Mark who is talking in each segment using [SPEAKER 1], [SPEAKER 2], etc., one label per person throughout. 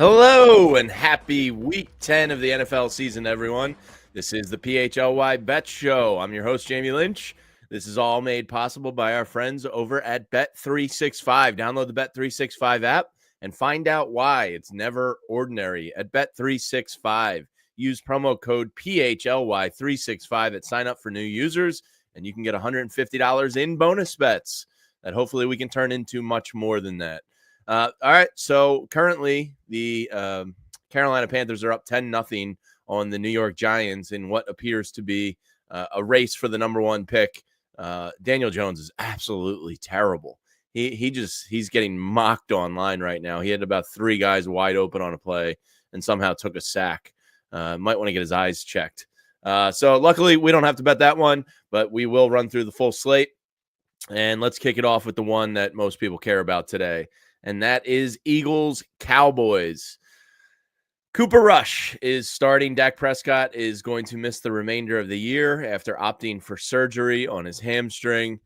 [SPEAKER 1] Hello and happy week 10 of the NFL season, everyone. This is the PHLY Bet Show. I'm your host, Jamie Lynch. This is all made possible by our friends over at Bet365. Download the Bet365 app and find out why it's never ordinary at Bet365. Use promo code PHLY365 at sign up for new users, and you can get $150 in bonus bets that hopefully we can turn into much more than that. All right, so currently the Carolina Panthers are up 10-0 on the New York Giants in what appears to be a race for the number one pick. Daniel Jones is absolutely terrible. He's getting mocked online right now. He had about 3 guys wide open on a play and somehow took a sack. Might want to get his eyes checked. So luckily we don't have to bet that one, but we will run through the full slate. And let's kick it off with the one that most people care about today, and that is Eagles-Cowboys. Cooper Rush is starting. Dak Prescott is going to miss the remainder of the year after opting for surgery on his hamstring.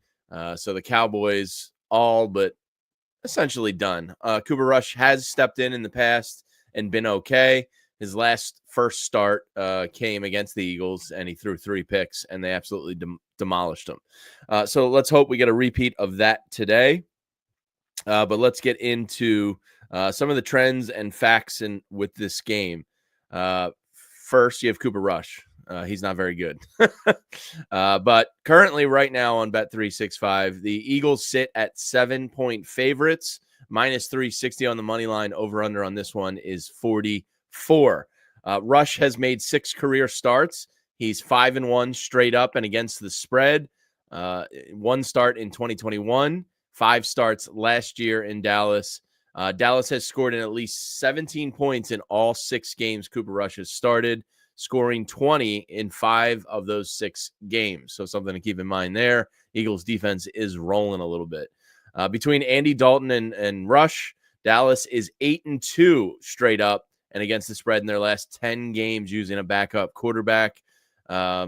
[SPEAKER 1] So the Cowboys all but essentially done. Cooper Rush has stepped in the past and been okay. His first start came against the Eagles, and he threw 3 picks, and they absolutely demolished him. So let's hope we get a repeat of that today. But let's get into some of the trends and facts with this game. First, you have Cooper Rush. He's not very good. But currently, right now on Bet365, the Eagles sit at 7-point favorites, minus 360 on the money line. Over-under on this one is 44. Rush has made 6 career starts. He's 5-1 straight up and against the spread. 1 start in 2021. 5 starts last year in Dallas. Dallas has scored in at least 17 points in all 6 games Cooper Rush has started, scoring 20 in 5 of those 6 games. So something to keep in mind there. Eagles defense is rolling a little bit. Between Andy Dalton and Rush, Dallas is 8-2 straight up and against the spread in their last 10 games using a backup quarterback. I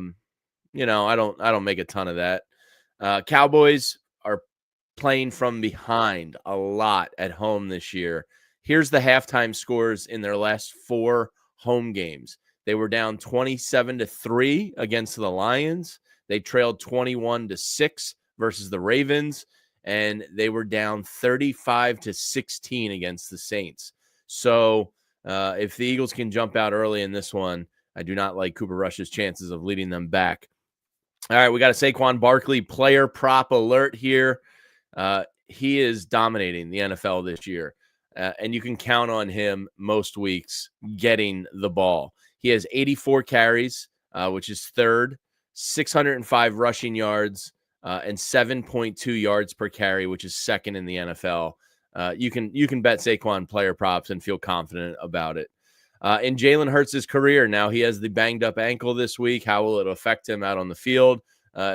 [SPEAKER 1] don't make a ton of that. Cowboys are playing from behind a lot at home this year. Here's the halftime scores in their last 4 home games. They were down 27-3 against the Lions. They trailed 21-6 versus the Ravens, and they were down 35-16 against the Saints. So if the Eagles can jump out early in this one, I do not like Cooper Rush's chances of leading them back. All right, we got a Saquon Barkley player prop alert here. He is dominating the NFL this year, and you can count on him most weeks getting the ball. He has 84 carries, which is third, 605 rushing yards, and 7.2 yards per carry, which is second in the NFL. You can bet Saquon player props and feel confident about it. In Jalen Hurts' career, now he has the banged up ankle this week. How will it affect him out on the field?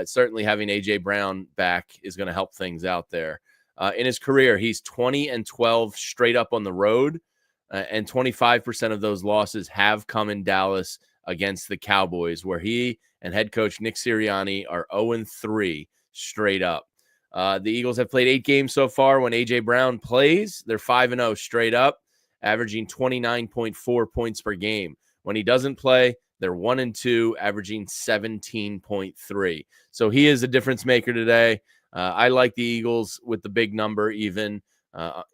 [SPEAKER 1] Certainly having A.J. Brown back is going to help things out there. In his career, he's 20-12 straight up on the road, and 25% of those losses have come in Dallas against the Cowboys, where he and head coach Nick Sirianni are 0-3 straight up. The Eagles have played 8 games so far. When A.J. Brown plays, they're 5-0 straight up, averaging 29.4 points per game. When he doesn't play, they're 1-2, averaging 17.3. So he is a difference maker today. I like the Eagles with the big number even. The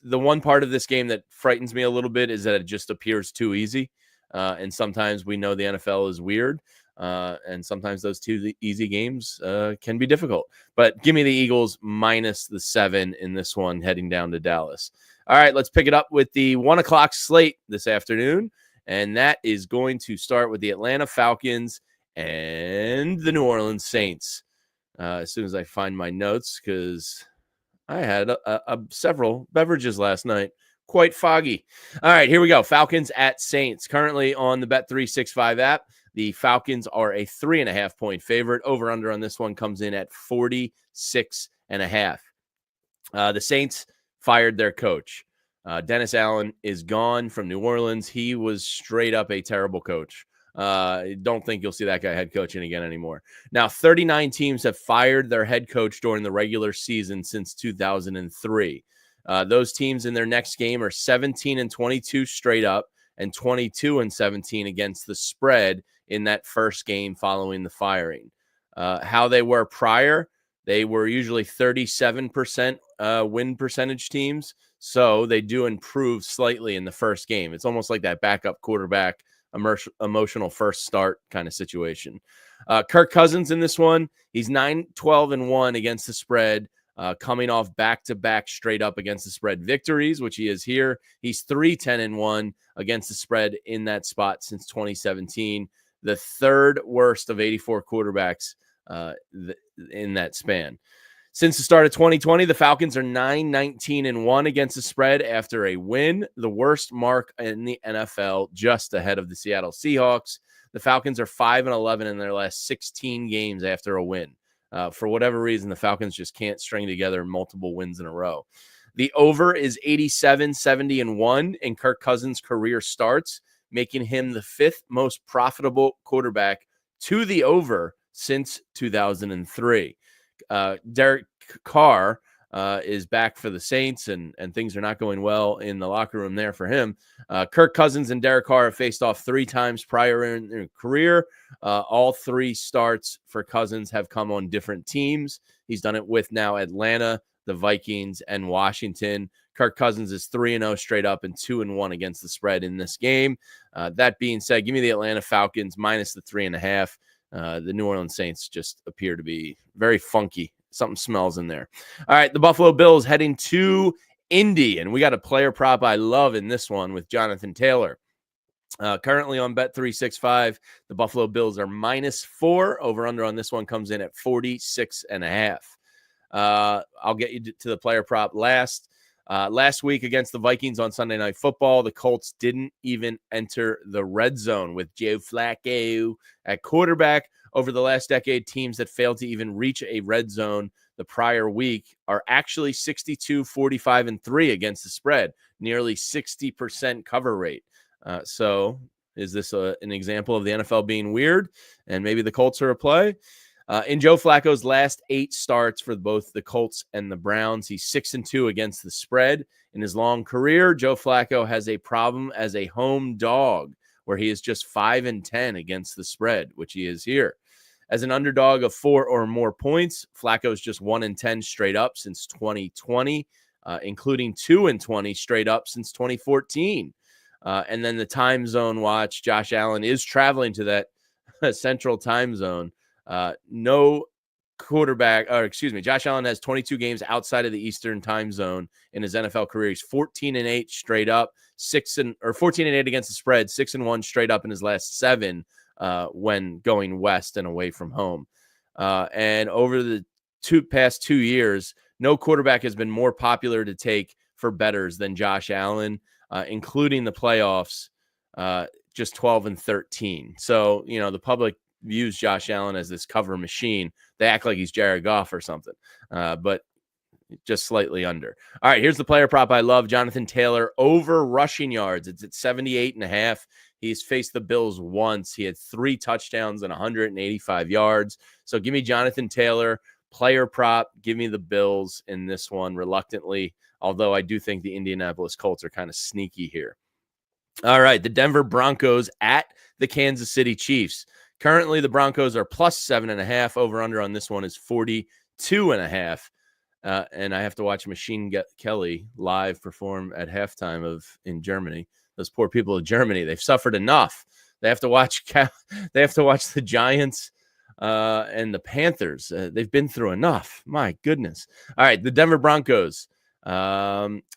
[SPEAKER 1] one part of this game that frightens me a little bit is that it just appears too easy. And sometimes we know the NFL is weird. And sometimes those too easy games can be difficult. But give me the Eagles minus the 7 in this one heading down to Dallas. All right, let's pick it up with the 1 o'clock slate this afternoon. And that is going to start with the Atlanta Falcons and the New Orleans Saints. As soon as I find my notes, because I had several beverages last night. Quite foggy. All right, here we go. Falcons at Saints. Currently on the Bet365 app, the Falcons are a 3.5-point favorite. Over-under on this one comes in at 46.5. The Saints fired their coach. Dennis Allen is gone from New Orleans. He was straight up a terrible coach. Don't think you'll see that guy head coaching again anymore. Now, 39 teams have fired their head coach during the regular season since 2003. Those teams in their next game are 17-22 straight up and 22-17 against the spread in that first game following the firing. How they were prior, they were usually 37% win percentage teams. So they do improve slightly in the first game. It's almost like that backup quarterback emotional first start kind of situation. Kirk Cousins in this one, he's 9-12-1 against the spread, coming off back-to-back straight up against the spread victories, which he is here. He's 3-10-1 against the spread in that spot since 2017, the third worst of 84 quarterbacks in that span. Since the start of 2020, the Falcons are 9-19-1 against the spread after a win, the worst mark in the NFL, just ahead of the Seattle Seahawks. The Falcons are 5-11 in their last 16 games after a win. For whatever reason, the Falcons just can't string together multiple wins in a row. The over is 87-70-1 in Kirk Cousins' career starts, making him the fifth most profitable quarterback to the over since 2003. Derek Carr is back for the Saints, and things are not going well in the locker room there for him. Kirk Cousins and Derek Carr have faced off 3 times prior in their career. All 3 starts for Cousins have come on different teams. He's done it with now Atlanta, the Vikings, and Washington. Kirk Cousins is 3-0 straight up and 2-1 against the spread in this game. That being said, give me the Atlanta Falcons minus the 3.5. The New Orleans Saints just appear to be very funky. Something smells in there. All right, the Buffalo Bills heading to Indy, and we got a player prop I love in this one with Johnathan Taylor. Currently on Bet365, the Buffalo Bills are -4. Over-under on this one comes in at 46.5. I'll get you to the player prop last. Last week against the Vikings on Sunday Night Football, the Colts didn't even enter the red zone with Joe Flacco at quarterback. Over the last decade, teams that failed to even reach a red zone the prior week are actually 62-45-3 against the spread, nearly 60% cover rate. So is this an example of the NFL being weird and maybe the Colts are a play? In Joe Flacco's last 8 starts for both the Colts and the Browns, he's 6-2 against the spread. In his long career, Joe Flacco has a problem as a home dog, where he is just 5-10 against the spread, which he is here. As an underdog of 4 or more points, Flacco's just 1-10 straight up since 2020, including 2-20 straight up since 2014. And then the time zone watch, Josh Allen is traveling to that central time zone. No quarterback, Josh Allen has 22 games outside of the Eastern time zone in his NFL career. He's 14-8 straight up, 14-8 against the spread, 6-1 straight up in his last 7 when going west and away from home. And over the past 2 years, no quarterback has been more popular to take for bettors than Josh Allen, including the playoffs, just 12-13. So, the public views Josh Allen as this cover machine. They act like he's Jared Goff or something, but just slightly under. All right, here's the player prop I love. Johnathan Taylor over rushing yards. It's at 78.5. He's faced the Bills once. He had 3 touchdowns and 185 yards. So give me Johnathan Taylor, player prop. Give me the Bills in this one reluctantly, although I do think the Indianapolis Colts are kind of sneaky here. All right, the Denver Broncos at the Kansas City Chiefs. Currently, the Broncos are +7.5. Over-under on this one is 42.5. And I have to watch Machine Kelly live perform at halftime in Germany. Those poor people of Germany, they've suffered enough. They have to watch the Giants and the Panthers. They've been through enough. My goodness. All right, the Denver Broncos.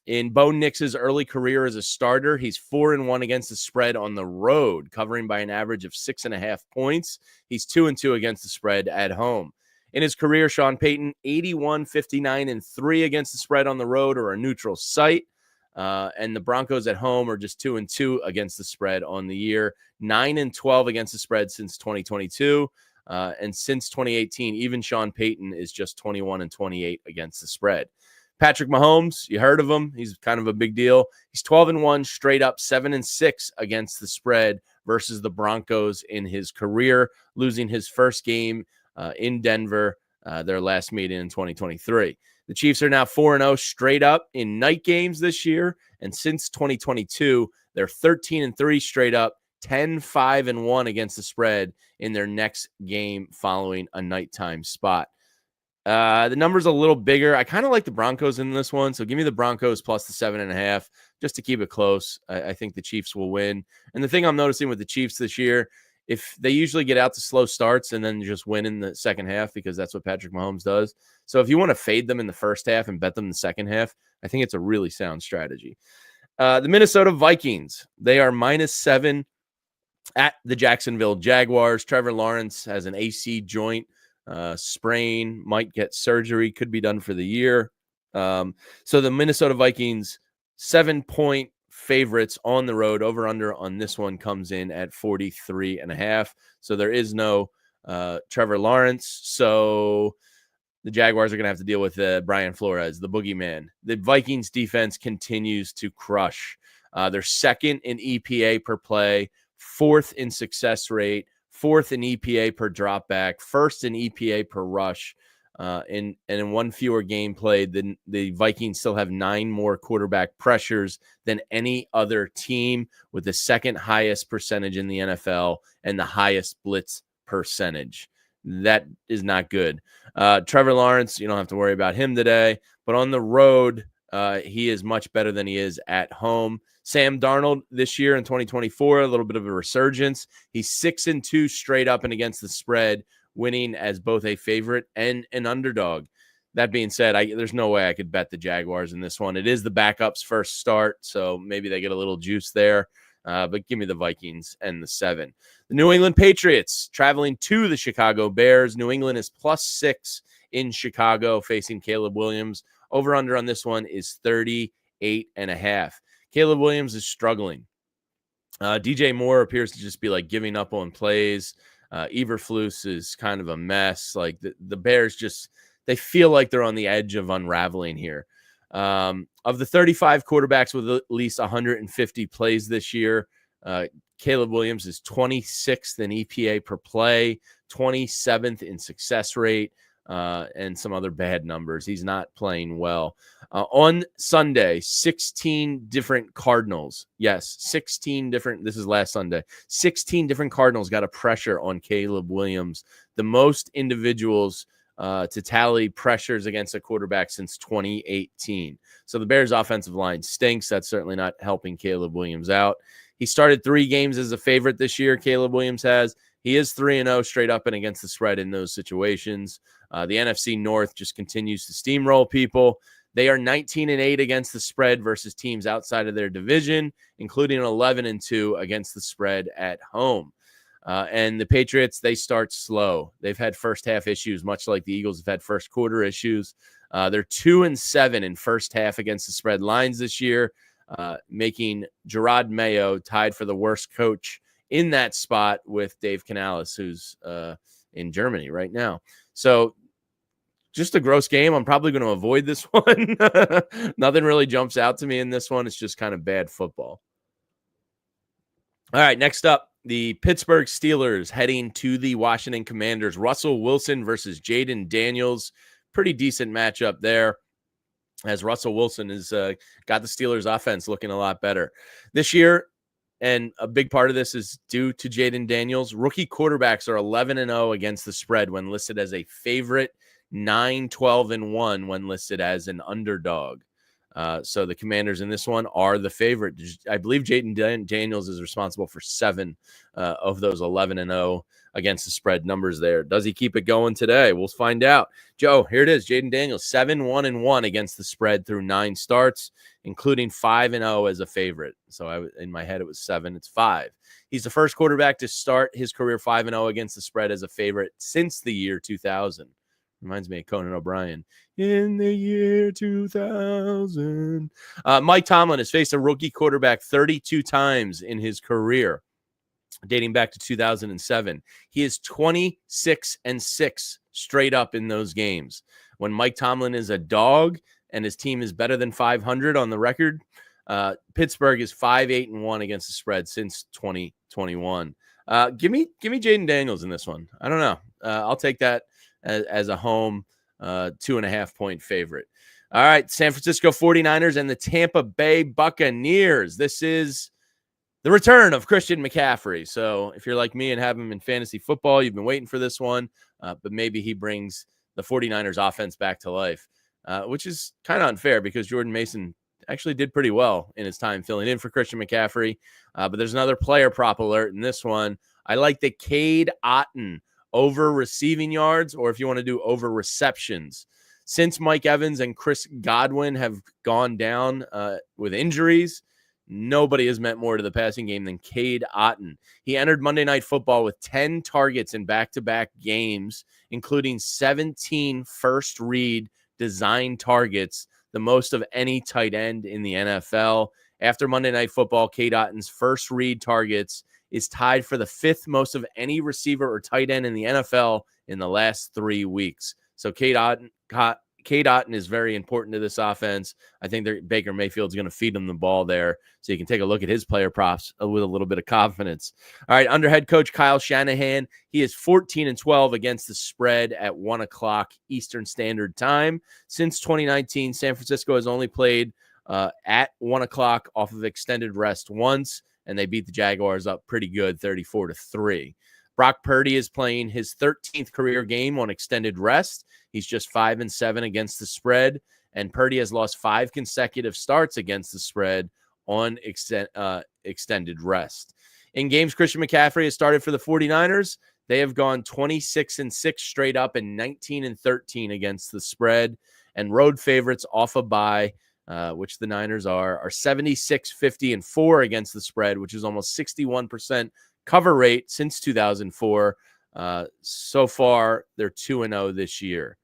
[SPEAKER 1] In Bo Nix's early career as a starter, he's 4-1 against the spread on the road, covering by an average of 6.5 points. He's 2-2 against the spread at home. In his career, Sean Payton, 81-59-3 against the spread on the road or a neutral site. And the Broncos at home are just 2-2 against the spread on the year, 9-12 against the spread since 2022. And since 2018, even Sean Payton is just 21-28 against the spread. Patrick Mahomes, you heard of him. He's kind of a big deal. He's 12-1 straight up, 7-6 against the spread versus the Broncos in his career, losing his first game in Denver, their last meeting in 2023. The Chiefs are now 4-0 straight up in night games this year. And since 2022, they're 13-3 straight up, 10-5-1 against the spread in their next game following a nighttime spot. The number's a little bigger. I kind of like the Broncos in this one. So give me the Broncos plus the 7.5 just to keep it close. I think the Chiefs will win. And the thing I'm noticing with the Chiefs this year, if they usually get out to slow starts and then just win in the second half, because that's what Patrick Mahomes does. So if you want to fade them in the first half and bet them in the second half, I think it's a really sound strategy. The Minnesota Vikings, they are -7 at the Jacksonville Jaguars. Trevor Lawrence has an AC joint sprain, might get surgery, could be done for the year. So the Minnesota Vikings 7-point favorites on the road. Over under on this one comes in at 43.5. So there is no Trevor Lawrence. So the Jaguars are going to have to deal with Brian Flores, the boogeyman. The Vikings defense continues to crush. They're second in EPA per play, fourth in success rate, fourth in EPA per dropback, first in EPA per rush. And in one fewer game played, the Vikings still have 9 more quarterback pressures than any other team, with the second highest percentage in the NFL and the highest blitz percentage. That is not good. Trevor Lawrence, you don't have to worry about him today, but on the road, he is much better than he is at home. Sam Darnold this year in 2024, a little bit of a resurgence. He's 6-2 straight up and against the spread, winning as both a favorite and an underdog. That being said, there's no way I could bet the Jaguars in this one. It is the backup's first start, so maybe they get a little juice there. But give me the Vikings and the 7. The New England Patriots traveling to the Chicago Bears. New England is +6 in Chicago, facing Caleb Williams. Over under on this one is 38.5. Caleb Williams is struggling. DJ Moore appears to just be like giving up on plays. Eberflus is kind of a mess. Like the Bears they feel like they're on the edge of unraveling here. Of the 35 quarterbacks with at least 150 plays this year, Caleb Williams is 26th in EPA per play, 27th in success rate, and some other bad numbers. He's not playing well. On Sunday, 16 different Cardinals. Yes, 16 different. This is last Sunday. 16 different Cardinals got a pressure on Caleb Williams. The most individuals to tally pressures against a quarterback since 2018. So the Bears' offensive line stinks. That's certainly not helping Caleb Williams out. He started 3 games as a favorite this year, Caleb Williams has. He is 3-0 straight up and against the spread in those situations. The NFC North just continues to steamroll people. They are 19-8 against the spread versus teams outside of their division, including 11-2 against the spread at home. And the Patriots, they start slow. They've had first half issues, much like the Eagles have had first quarter issues. They're 2-7 in first half against the spread lines this year, making Gerard Mayo tied for the worst coach in that spot with Dave Canales, who's in Germany right now. So just a gross game. I'm probably going to avoid this one. Nothing really jumps out to me in this one. It's just kind of bad football. All right, next up, the Pittsburgh Steelers heading to the Washington Commanders. Russell Wilson versus Jayden Daniels. Pretty decent matchup there, as Russell Wilson has got the Steelers offense looking a lot better this year. And a big part of this is due to Jayden Daniels. Rookie quarterbacks are 11-0 against the spread when listed as a favorite, 9-12-1 when listed as an underdog. So the Commanders in this one are the favorite. I believe Jayden Daniels is responsible for 7 of those 11-0 against the spread numbers there. Does he keep it going today? We'll find out. Joe, here it is. Jayden Daniels, 7-1-1 against the spread through 9 starts, including 5-0 as a favorite. So in my head, it was 7. It's 5. He's the first quarterback to start his career 5-0 against the spread as a favorite since the year 2000. Reminds me of Conan O'Brien. In the year 2000. Mike Tomlin has faced a rookie quarterback 32 times in his career, dating back to 2007. He is 26-6 straight up in those games. When Mike Tomlin is a dog and his team is better than 500 on the record, Pittsburgh is 5-8-1 against the spread since 2021. Give me Jayden Daniels in this one. I don't know. I'll take that as a home 2.5-point favorite. All right, San Francisco 49ers and the Tampa Bay Buccaneers. This is the return of Christian McCaffrey. So if you're like me and have him in fantasy football, you've been waiting for this one, but maybe he brings the 49ers offense back to life, which is kind of unfair because Jordan Mason actually did pretty well in his time filling in for Christian McCaffrey. But there's another player prop alert in this one. I like the Cade Otton over receiving yards, or if you want to do over receptions. Since Mike Evans and Chris Godwin have gone down with injuries, nobody has meant more to the passing game than Cade Otton. He entered Monday Night Football with 10 targets in back-to-back games, including 17 first-read design targets, the most of any tight end in the NFL. After Monday Night Football, Cade Otton's first-read targets is tied for the fifth most of any receiver or tight end in the NFL in the last 3 weeks. So Cade Otton is very important to this offense. I think Baker Mayfield's going to feed him the ball there, so you can take a look at his player props with a little bit of confidence. All right, under head coach Kyle Shanahan, he is 14-12 against the spread at 1 o'clock Eastern Standard Time. Since 2019, San Francisco has only played at 1 o'clock off of extended rest once, and they beat the Jaguars up pretty good, 34-3. Brock Purdy is playing his 13th career game on extended rest. He's just 5-7 against the spread, and Purdy has lost 5 consecutive starts against the spread on extended rest. In games Christian McCaffrey has started for the 49ers, they have gone 26-6 straight up and 19-13 against the spread, and road favorites off a bye, which the Niners are 76-50-4 against the spread, which is almost 61% cover rate since 2004. So far, they're 2-0 this year.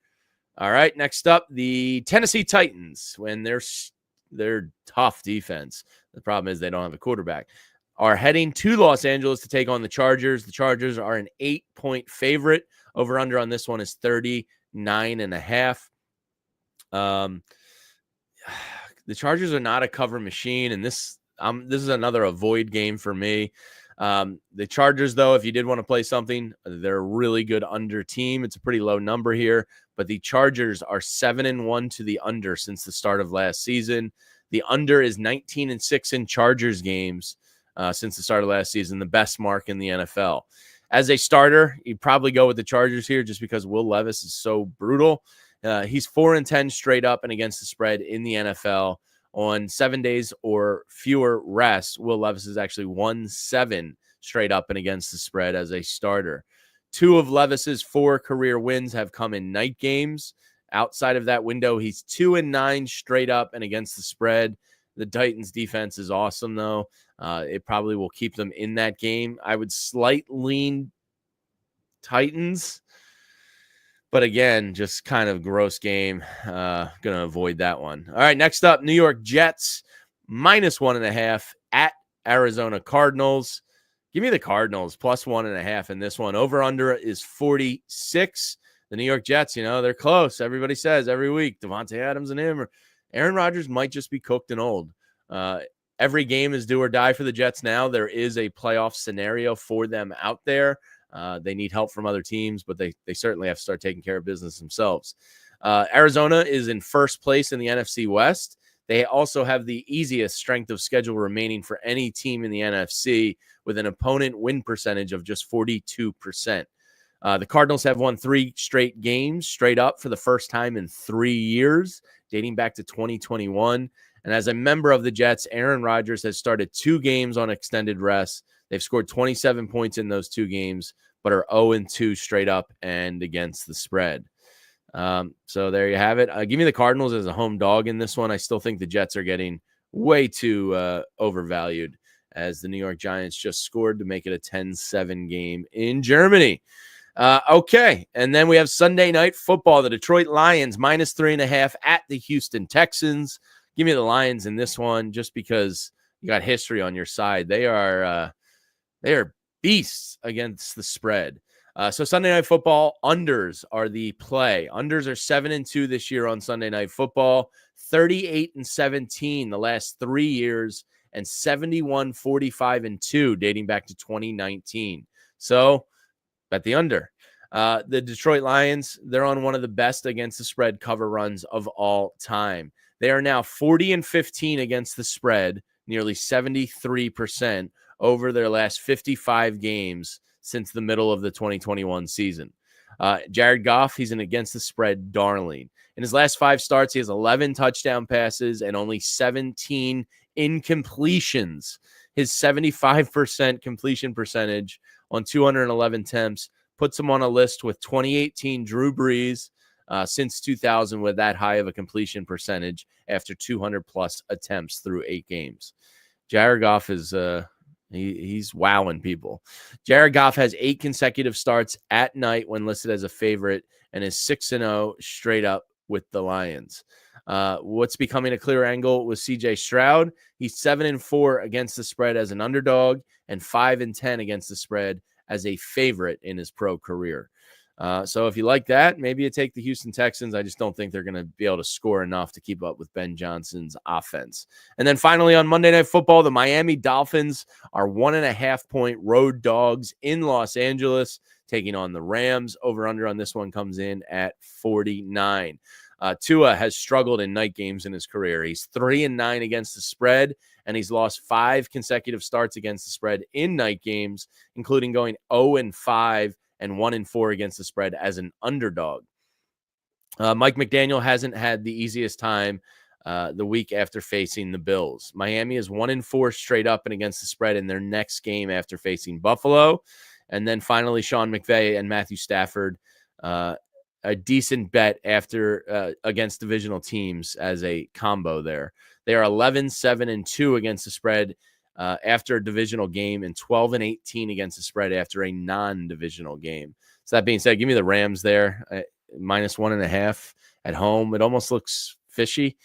[SPEAKER 1] All right, next up, the Tennessee Titans, when they're tough defense. The problem is they don't have a quarterback. Are heading to Los Angeles to take on the Chargers. The Chargers are an 8-point favorite. Over-under on this one is 39.5. The Chargers are not a cover machine, and this is another avoid game for me. The Chargers, though, if you did want to play something, they're a really good under team. It's a pretty low number here, but the Chargers are 7-1 to the under since the start of last season. The under is 19-6 in Chargers games since the start of last season, the best mark in the NFL. As a starter, you'd probably go with the Chargers here just because Will Levis is so brutal. He's 4-10 straight up and against the spread in the NFL. On 7 days or fewer rests, Will Levis is actually 1-7 straight up and against the spread as a starter. 2 of Levis's 4 career wins have come in night games. Outside of that window, he's 2-9 straight up and against the spread. The Titans defense is awesome, though. It probably will keep them in that game. I would slight lean Titans, but again, just kind of gross game. Going to avoid that one. All right, next up, New York Jets, -1.5 at Arizona Cardinals. Give me the Cardinals, +1.5 in this one. Over-under is 46. The New York Jets, they're close. Everybody says every week, Devontae Adams and him. Aaron Rodgers might just be cooked and old. Every game is do or die for the Jets now. There is a playoff scenario for them out there. They need help from other teams, but they certainly have to start taking care of business themselves. Arizona is in first place in the NFC West. They also have the easiest strength of schedule remaining for any team in the NFC, with an opponent win percentage of just 42%. The Cardinals have won 3 straight games straight up for the first time in 3 years, dating back to 2021. And as a member of the Jets, Aaron Rodgers has started 2 games on extended rest. They've scored 27 points in those 2 games, but are 0-2 straight up and against the spread. So there you have it. Give me the Cardinals as a home dog in this one. I still think the Jets are getting way too overvalued, as the New York Giants just scored to make it a 10-7 game in Germany. Okay, and then we have Sunday Night Football. The Detroit Lions -3.5 at the Houston Texans. Give me the Lions in this one just because you got history on your side. They are beasts against the spread. So Sunday Night Football, unders are the play. Unders are 7-2 this year on Sunday Night Football, 38-17 the last 3 years, and 71-45-2 dating back to 2019. So bet the under. The Detroit Lions, they're on one of the best against the spread cover runs of all time. They are now 40-15 against the spread, nearly 73% over their last 55 games since the middle of the 2021 season. Jared Goff, he's an against the spread darling. In his last 5 starts, he has 11 touchdown passes and only 17 incompletions. His 75% completion percentage on 211 attempts puts him on a list with 2018 Drew Brees since 2000 with that high of a completion percentage after 200-plus attempts through 8 games. Jared Goff is he's wowing people. Jared Goff has 8 consecutive starts at night when listed as a favorite and is 6-0 straight up with the Lions. What's becoming a clear angle with CJ Stroud? He's 7-4 against the spread as an underdog and 5-10 against the spread as a favorite in his pro career. So if you like that, maybe you take the Houston Texans. I just don't think they're going to be able to score enough to keep up with Ben Johnson's offense. And then finally on Monday Night Football, the Miami Dolphins are 1.5-point road dogs in Los Angeles, taking on the Rams. Over-under on this one comes in at 49. Tua has struggled in night games in his career. He's 3-9 against the spread, and he's lost 5 consecutive starts against the spread in night games, including going 0-5 and 1-4 against the spread as an underdog. Mike McDaniel hasn't had the easiest time the week after facing the Bills. Miami is 1-4 straight up and against the spread in their next game after facing Buffalo. And then finally, Sean McVay and Matthew Stafford, a decent bet after against divisional teams as a combo there. They are 11-7-2 against the spread after a divisional game and 12-18 against the spread after a non-divisional game. So that being said, give me the Rams there, -1.5 at home. It almost looks fishy,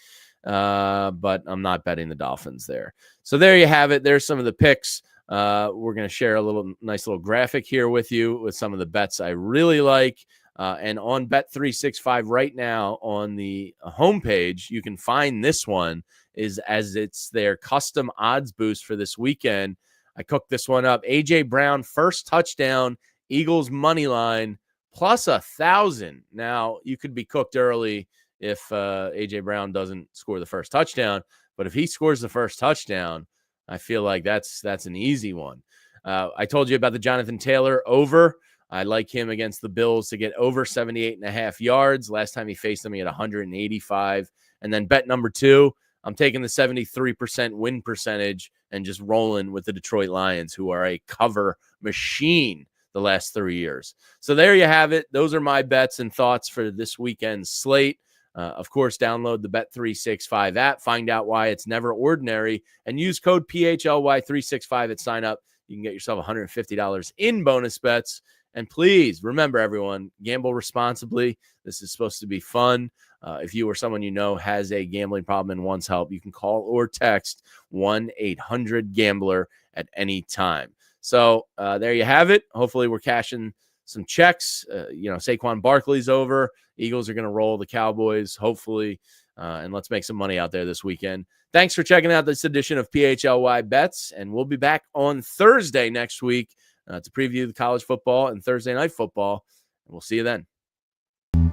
[SPEAKER 1] but I'm not betting the Dolphins there. So there you have it. There's some of the picks. We're going to share a nice little graphic here with you with some of the bets I really like. And on Bet365 right now on the homepage, you can find this one as it's their custom odds boost for this weekend. I cooked this one up. A.J. Brown, first touchdown, Eagles money line, plus 1,000. Now, you could be cooked early if A.J. Brown doesn't score the first touchdown. But if he scores the first touchdown, I feel like that's an easy one. I told you about the Johnathan Taylor over. I like him against the Bills to get over 78.5 yards. Last time he faced them, he had 185. And then bet number 2, I'm taking the 73% win percentage and just rolling with the Detroit Lions, who are a cover machine the last 3 years. So there you have it. Those are my bets and thoughts for this weekend's slate. Of course, download the Bet365 app. Find out why it's never ordinary and use code PHLY365 at sign up. You can get yourself $150 in bonus bets. And please remember, everyone, gamble responsibly. This is supposed to be fun. If you or someone you know has a gambling problem and wants help, you can call or text 1-800-GAMBLER at any time. So there you have it. Hopefully we're cashing some checks. Saquon Barkley's over. Eagles are going to roll the Cowboys, hopefully. And let's make some money out there this weekend. Thanks for checking out this edition of PHLY Bets. And we'll be back on Thursday next week to preview the college football and Thursday night football. And we'll see you then.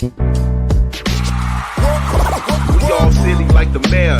[SPEAKER 2] We all silly like the mayor.